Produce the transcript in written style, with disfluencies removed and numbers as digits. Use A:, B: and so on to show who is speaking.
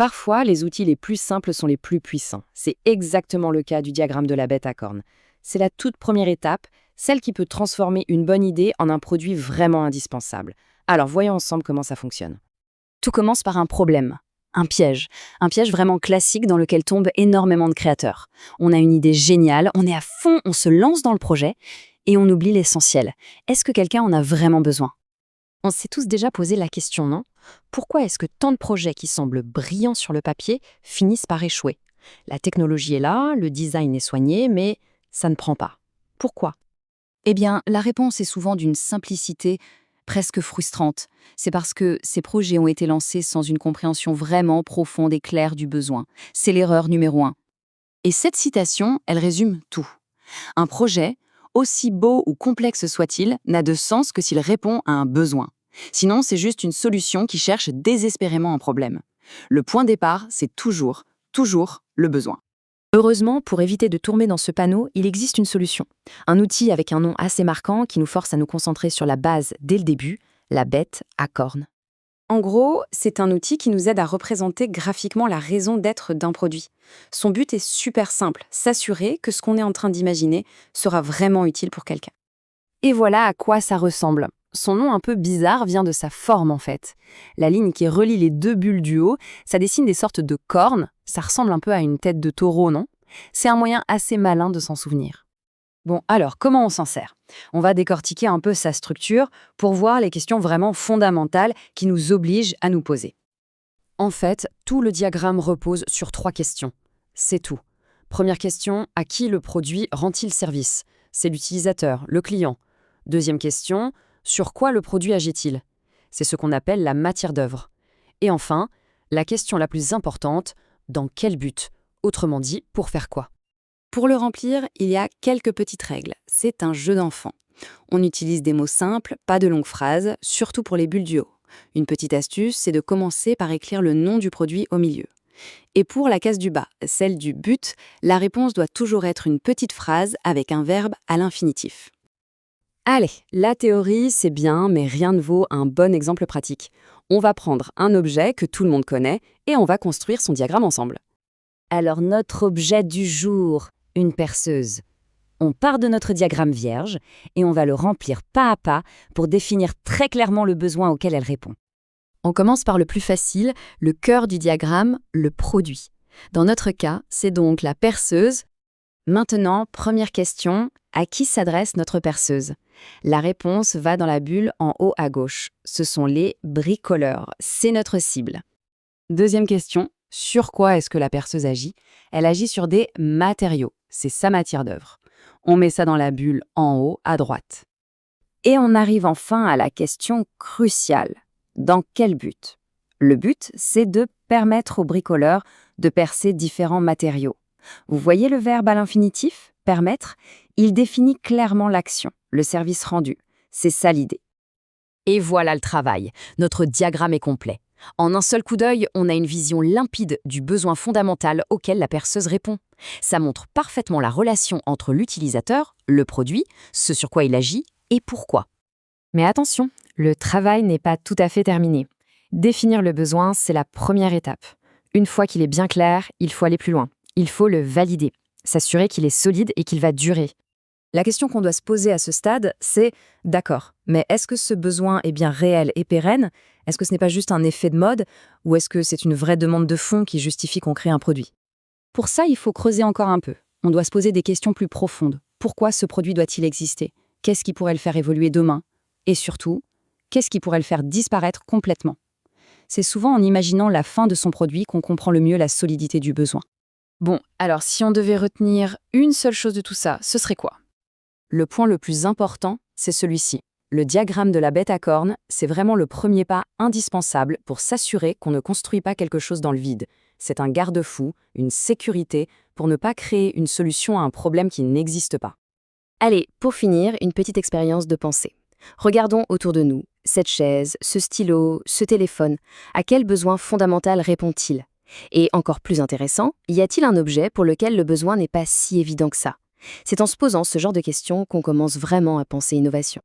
A: Parfois, les outils les plus simples sont les plus puissants. C'est exactement le cas du diagramme de la bête à cornes. C'est la toute première étape, celle qui peut transformer une bonne idée en un produit vraiment indispensable. Alors voyons ensemble comment ça fonctionne.
B: Tout commence par un problème, un piège vraiment classique dans lequel tombent énormément de créateurs. On a une idée géniale, on est à fond, on se lance dans le projet et on oublie l'essentiel. Est-ce que quelqu'un en a vraiment besoin?
A: On s'est tous déjà posé la question, non? Pourquoi est-ce que tant de projets qui semblent brillants sur le papier finissent par échouer? La technologie est là, le design est soigné, mais ça ne prend pas. Pourquoi?
B: Eh bien, la réponse est souvent d'une simplicité presque frustrante. C'est parce que ces projets ont été lancés sans une compréhension vraiment profonde et claire du besoin. C'est l'erreur numéro 1. Et cette citation, elle résume tout. Un projet, aussi beau ou complexe soit-il, n'a de sens que s'il répond à un besoin. Sinon, c'est juste une solution qui cherche désespérément un problème. Le point de départ, c'est toujours le besoin.
A: Heureusement, pour éviter de tomber dans ce panneau, il existe une solution. Un outil avec un nom assez marquant qui nous force à nous concentrer sur la base dès le début, la bête à cornes. En gros, c'est un outil qui nous aide à représenter graphiquement la raison d'être d'un produit. Son but est super simple, s'assurer que ce qu'on est en train d'imaginer sera vraiment utile pour quelqu'un. Et voilà à quoi ça ressemble. Son nom un peu bizarre vient de sa forme en fait. La ligne qui relie les deux bulles du haut, ça dessine des sortes de cornes, ça ressemble un peu à une tête de taureau, non? C'est un moyen assez malin de s'en souvenir. Bon, alors, comment on s'en sert? On va décortiquer un peu sa structure pour voir les questions vraiment fondamentales qui nous obligent à nous poser. En fait, tout le diagramme repose sur 3 questions. C'est tout. Première question, à qui le produit rend-il service? C'est l'utilisateur, le client. Deuxième question, sur quoi le produit agit-il? C'est ce qu'on appelle la matière d'œuvre. Et enfin, la question la plus importante, dans quel but? Autrement dit, pour faire quoi? Pour le remplir, il y a quelques petites règles. C'est un jeu d'enfant. On utilise des mots simples, pas de longues phrases, surtout pour les bulles du haut. Une petite astuce, c'est de commencer par écrire le nom du produit au milieu. Et pour la case du bas, celle du but, la réponse doit toujours être une petite phrase avec un verbe à l'infinitif. Allez, la théorie, c'est bien, mais rien ne vaut un bon exemple pratique. On va prendre un objet que tout le monde connaît et on va construire son diagramme ensemble. Alors notre objet du jour, une perceuse. On part de notre diagramme vierge et on va le remplir pas à pas pour définir très clairement le besoin auquel elle répond. On commence par le plus facile, le cœur du diagramme, le produit. Dans notre cas, c'est donc la perceuse. Maintenant, première question, à qui s'adresse notre perceuse? La réponse va dans la bulle en haut à gauche. Ce sont les bricoleurs, c'est notre cible. Deuxième question, sur quoi est-ce que la perceuse agit? Elle agit sur des matériaux, c'est sa matière d'œuvre. On met ça dans la bulle en haut à droite. Et on arrive enfin à la question cruciale. Dans quel but? Le but, c'est de permettre au bricoleur de percer différents matériaux. Vous voyez le verbe à l'infinitif, permettre? Il définit clairement l'action, le service rendu. C'est ça l'idée. Et voilà le travail. Notre diagramme est complet. En un seul coup d'œil, on a une vision limpide du besoin fondamental auquel la perceuse répond. Ça montre parfaitement la relation entre l'utilisateur, le produit, ce sur quoi il agit et pourquoi. Mais attention, le travail n'est pas tout à fait terminé. Définir le besoin, c'est la première étape. Une fois qu'il est bien clair, il faut aller plus loin. Il faut le valider, s'assurer qu'il est solide et qu'il va durer. La question qu'on doit se poser à ce stade, c'est « d'accord, mais est-ce que ce besoin est bien réel et pérenne? Est-ce que ce n'est pas juste un effet de mode? Ou est-ce que c'est une vraie demande de fond qui justifie qu'on crée un produit ?» Pour ça, il faut creuser encore un peu. On doit se poser des questions plus profondes. Pourquoi ce produit doit-il exister? Qu'est-ce qui pourrait le faire évoluer demain? Et surtout, qu'est-ce qui pourrait le faire disparaître complètement? C'est souvent en imaginant la fin de son produit qu'on comprend le mieux la solidité du besoin. Bon, alors si on devait retenir une seule chose de tout ça, ce serait quoi? Le point le plus important, c'est celui-ci. Le diagramme de la bête à cornes, c'est vraiment le premier pas indispensable pour s'assurer qu'on ne construit pas quelque chose dans le vide. C'est un garde-fou, une sécurité, pour ne pas créer une solution à un problème qui n'existe pas. Allez, pour finir, une petite expérience de pensée. Regardons autour de nous. Cette chaise, ce stylo, ce téléphone, à quel besoin fondamental répond-il? Et encore plus intéressant, y a-t-il un objet pour lequel le besoin n'est pas si évident que ça? C'est en se posant ce genre de questions qu'on commence vraiment à penser innovation.